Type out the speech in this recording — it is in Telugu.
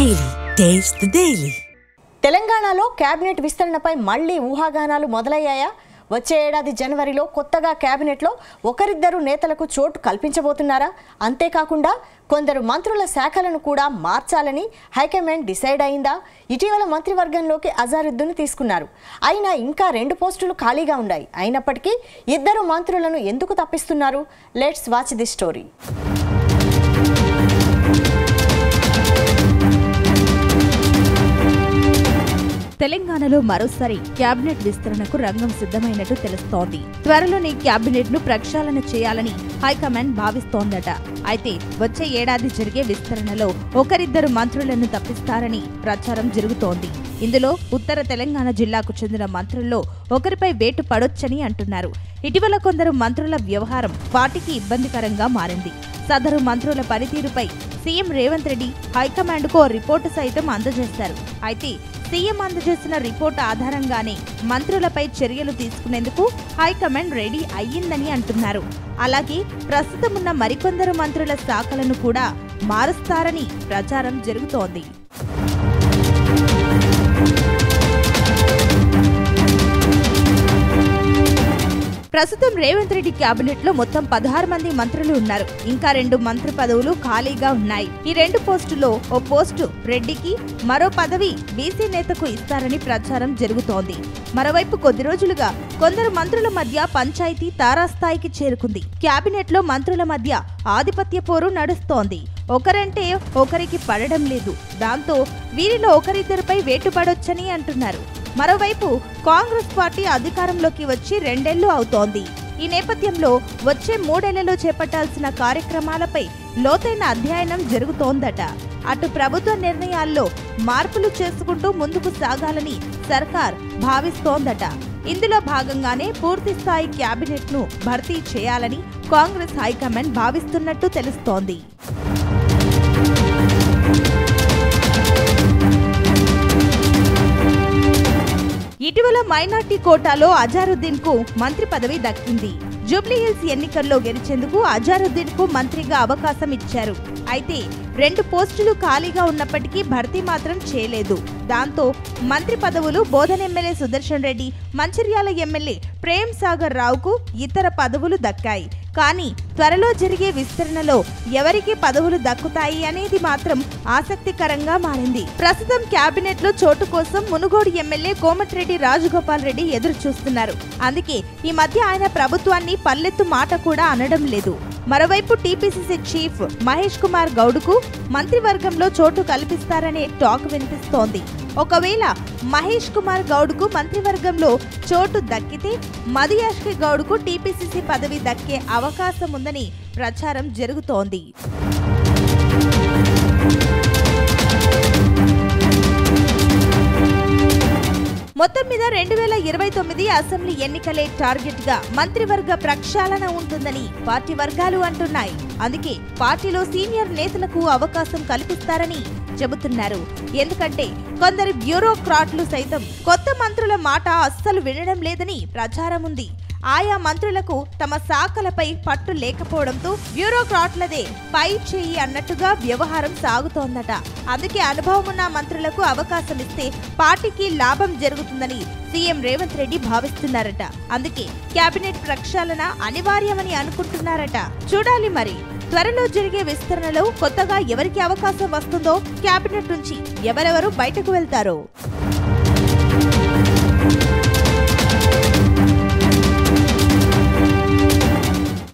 Daily taste the daily. తెలంగాణలో కేబినెట్ విస్తరణపై మళ్లీ ఊహాగానాలు మొదలయ్యాయా? వచ్చే ఏడాది జనవరిలో కొత్తగా కేబినెట్లో ఒకరిద్దరు నేతలకు చోటు కల్పించబోతున్నారా? అంతేకాకుండా కొందరు మంత్రుల శాఖలను కూడా మార్చాలని హైకమాండ్ డిసైడ్ అయిందా? ఇటీవల మంత్రివర్గంలోకి అజారుద్దీన్ తీసుకున్నారు. అయినా ఇంకా 2 పోస్టులు ఖాళీగా ఉన్నాయి. అయినప్పటికీ 2 మంత్రులను ఎందుకు తప్పిస్తున్నారు? Let's watch the story. తెలంగాణలో మరోసారి కేబినెట్ విస్తరణకు రంగం సిద్ధమైనట్టు తెలుస్తోంది. త్వరలోనే కేబినెట్ ను ప్రక్షాళన చేయాలని హైకమాండ్ భావిస్తోందట. అయితే వచ్చే ఏడాది జరిగే విస్తరణలో ఒకరిద్దరు మంత్రులను తప్పిస్తారని ప్రచారం జరుగుతోంది. ఇందులో ఉత్తర తెలంగాణ జిల్లాకు చెందిన మంత్రుల్లో ఒకరిపై వేటు పడొచ్చని అంటున్నారు. ఇటీవల కొందరు మంత్రుల వ్యవహారం పార్టీకి ఇబ్బందికరంగా మారింది. సదరు మంత్రుల పనితీరుపై సీఎం రేవంత్ రెడ్డి హైకమాండ్కు ఓ రిపోర్టు సైతం అందజేశారు. అయితే సీఎం అందజేసిన రిపోర్టు ఆధారంగానే మంత్రులపై చర్యలు తీసుకునేందుకు హైకమాండ్ రెడీ అయ్యిందని అంటున్నారు. అలాగే ప్రస్తుతం ఉన్న మరికొందరు మంత్రుల శాఖలను కూడా మారుస్తారని ప్రచారం జరుగుతోంది. ప్రస్తుతం రేవంత్ రెడ్డి కేబినెట్ లో మొత్తం 16 మంది మంత్రులు ఉన్నారు. ఇంకా 2 మంత్రి పదవులు ఖాళీగా ఉన్నాయి. ఈ 2 పోస్టుల్లో ఓ పోస్టు రెడ్డికి, మరో పదవి బీసీ నేతకు ఇస్తారని ప్రచారం జరుగుతోంది. మరోవైపు కొద్ది రోజులుగా కొందరు మంత్రుల మధ్య పంచాయతీ తారాస్థాయికి చేరుకుంది. కేబినెట్ లో మంత్రుల మధ్య ఆధిపత్య పోరు నడుస్తోంది. ఒకరంటే ఒకరికి పడడం లేదు. దాంతో వీరిలో ఒకరిద్దరిపై వేటు పడొచ్చని అంటున్నారు. మరోవైపు కాంగ్రెస్ పార్టీ అధికారంలోకి వచ్చి 2 ఏళ్లు అవుతోంది. ఈ నేపథ్యంలో వచ్చే 3 ఏళ్లలో చేపట్టాల్సిన కార్యక్రమాలపై లోతైన అధ్యయనం జరుగుతోందట. అటు ప్రభుత్వ నిర్ణయాల్లో మార్పులు చేసుకుంటూ ముందుకు సాగాలని సర్కార్ భావిస్తోందట. ఇందులో భాగంగానే పూర్తిస్థాయి కేబినెట్ ను భర్తీ చేయాలని కాంగ్రెస్ హైకమాండ్ భావిస్తున్నట్టు తెలుస్తోంది. ఇటీవల మైనార్టీ కోటాలో అజారుద్దీన్ కు మంత్రి పదవి దక్కింది. జూబ్లీహిల్స్ ఎన్నికల్లో గెలిచేందుకు అజారుద్దీన్ కు మంత్రిగా అవకాశం ఇచ్చారు. అయితే 2 పోస్టులు ఖాళీగా ఉన్నప్పటికీ భర్తీ మాత్రం చేయలేదు. దాంతో మంత్రి పదవులు బోధన్ ఎమ్మెల్యే సుదర్శన్ రెడ్డి, మంచిర్యాల ఎమ్మెల్యే ప్రేమ్ సాగర్ రావుకు ఇతర పదవులు దక్కాయి. కానీ త్వరలో జరిగే విస్తరణలో ఎవరికి పదవులు దక్కుతాయి అనేది మాత్రం ఆసక్తికరంగా మారింది. ప్రస్తుతం కేబినెట్ లో చోటు కోసం మునుగోడు ఎమ్మెల్యే కోమటిరెడ్డి రాజగోపాల్ రెడ్డి ఎదురు చూస్తున్నారు. అందుకే ఈ మధ్య ఆయన ప్రభుత్వాన్ని పల్లెత్తు మాట కూడా అనడం లేదు. మరోవైపు టీపీసీసీ చీఫ్ మహేష్ కుమార్ గౌడ్కు మంత్రివర్గంలో చోటు కల్పిస్తారనే టాక్ వినిపిస్తోంది. ఒకవేళ మహేష్ కుమార్ గౌడ్కు మంత్రివర్గంలో చోటు దక్కితే మదియాష్కి గౌడ్కు టీపీసీసీ పదవి దక్కే అవకాశం ఉందని ప్రచారం జరుగుతోంది. మొత్తం మీద 2029 అసెంబ్లీ ఎన్నికలే టార్గెట్ గా మంత్రివర్గ ప్రక్షాళన ఉంటుందని పార్టీ వర్గాలు అంటున్నాయి. అందుకే పార్టీలో సీనియర్ నేతలకు అవకాశం కల్పిస్తారని చెబుతున్నారు. ఎందుకంటే కొందరు బ్యూరోక్రాట్లు సైతం కొత్త మంత్రుల మాట అస్సలు వినడం లేదని ప్రచారం ఉంది. ఆయా మంత్రులకు తమ శాఖలపై పట్టు లేకపోవడంతో బ్యూరోక్రాట్లదే పై చేయి అన్నట్టుగా వ్యవహారం సాగుతోందట. అందుకే అనుభవం ఉన్న మంత్రులకు అవకాశం ఇస్తే పార్టీకి లాభం జరుగుతుందని సీఎం రేవంత్ రెడ్డి భావిస్తున్నారట. అందుకే కేబినెట్ ప్రక్షాళన అనివార్యమని అనుకుంటున్నారట. చూడాలి మరి త్వరలో జరిగే విస్తరణలో కొత్తగా ఎవరికి అవకాశం వస్తుందో, కేబినెట్ నుంచి ఎవరెవరు బయటకు వెళ్తారో.